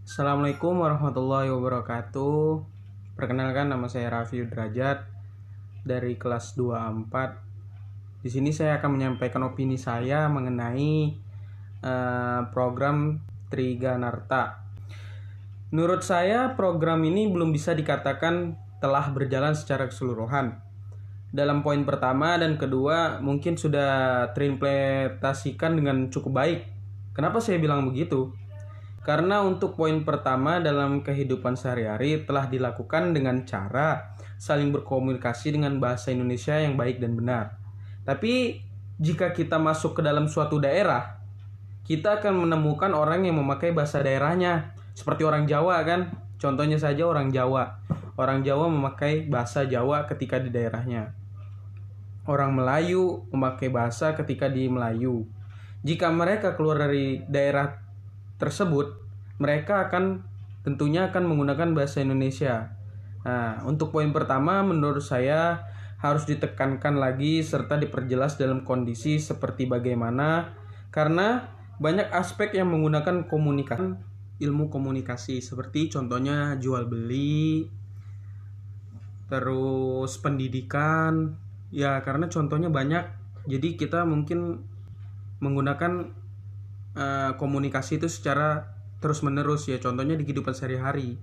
Assalamualaikum warahmatullahi wabarakatuh. Perkenalkan, nama saya Raffi Derajat dari kelas 24. Di sini saya akan menyampaikan opini saya mengenai program Triganarta. Menurut saya program ini belum bisa dikatakan telah berjalan secara keseluruhan. Dalam poin pertama dan kedua mungkin sudah terimplementasikan dengan cukup baik. Kenapa saya bilang begitu? Karena untuk poin pertama dalam kehidupan sehari-hari telah dilakukan dengan cara saling berkomunikasi dengan bahasa Indonesia yang baik dan benar. Tapi jika kita masuk ke dalam suatu daerah, kita akan menemukan orang yang memakai bahasa daerahnya. Seperti orang Jawa kan? Contohnya saja orang Jawa. Orang Jawa memakai bahasa Jawa ketika di daerahnya. Orang Melayu memakai bahasa ketika di Melayu. Jika mereka keluar dari daerah tersebut, mereka tentunya akan menggunakan bahasa Indonesia. Nah, untuk poin pertama menurut saya harus ditekankan lagi serta diperjelas dalam kondisi seperti bagaimana, karena banyak aspek yang menggunakan komunikasi, ilmu komunikasi, seperti contohnya jual beli, terus pendidikan. Ya, karena contohnya banyak. Jadi kita mungkin menggunakan komunikasi itu secara terus-menerus ya, contohnya di kehidupan sehari-hari.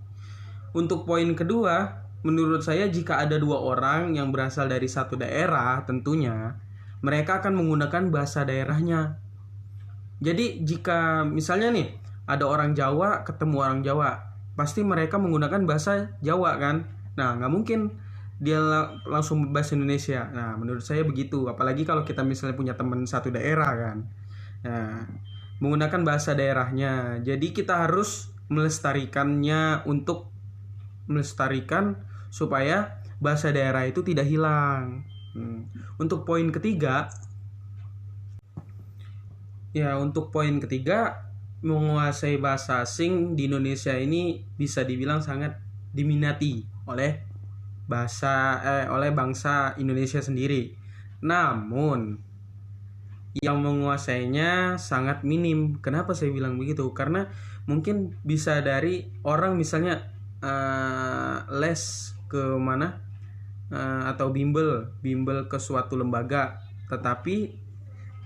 Untuk poin kedua, menurut saya jika ada dua orang yang berasal dari satu daerah, tentunya mereka akan menggunakan bahasa daerahnya. Jadi jika misalnya nih ada orang Jawa ketemu orang Jawa, pasti mereka menggunakan bahasa Jawa kan. Nah, nggak mungkin dia langsung bahasa Indonesia. Nah, menurut saya begitu. Apalagi kalau kita misalnya punya teman satu daerah kan. Nah, menggunakan bahasa daerahnya. Jadi kita harus melestarikannya, untuk melestarikan supaya bahasa daerah itu tidak hilang. Untuk poin ketiga, menguasai bahasa asing di Indonesia ini bisa dibilang sangat diminati oleh bangsa Indonesia sendiri. Namun yang menguasainya sangat minim. Kenapa saya bilang begitu? Karena mungkin bisa dari orang misalnya les ke mana atau bimbel ke suatu lembaga, tetapi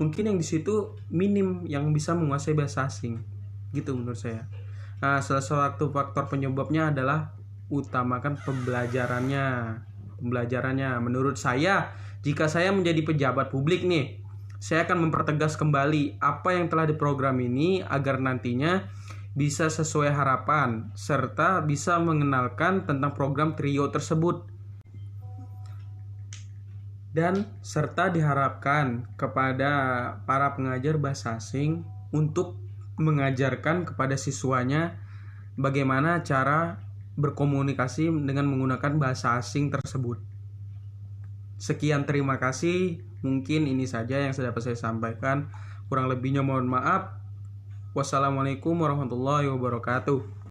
mungkin yang di situ minim yang bisa menguasai bahasa asing. Gitu menurut saya. Nah, salah satu faktor penyebabnya adalah utamakan pembelajarannya. Menurut saya, jika saya menjadi pejabat publik nih, saya akan mempertegas kembali apa yang telah diprogram ini agar nantinya bisa sesuai harapan serta bisa mengenalkan tentang program trio tersebut. Dan serta diharapkan kepada para pengajar bahasa asing untuk mengajarkan kepada siswanya bagaimana cara berkomunikasi dengan menggunakan bahasa asing tersebut. Sekian, terima kasih. Mungkin ini saja yang dapat saya sampaikan. Kurang lebihnya mohon maaf. Wassalamualaikum warahmatullahi wabarakatuh.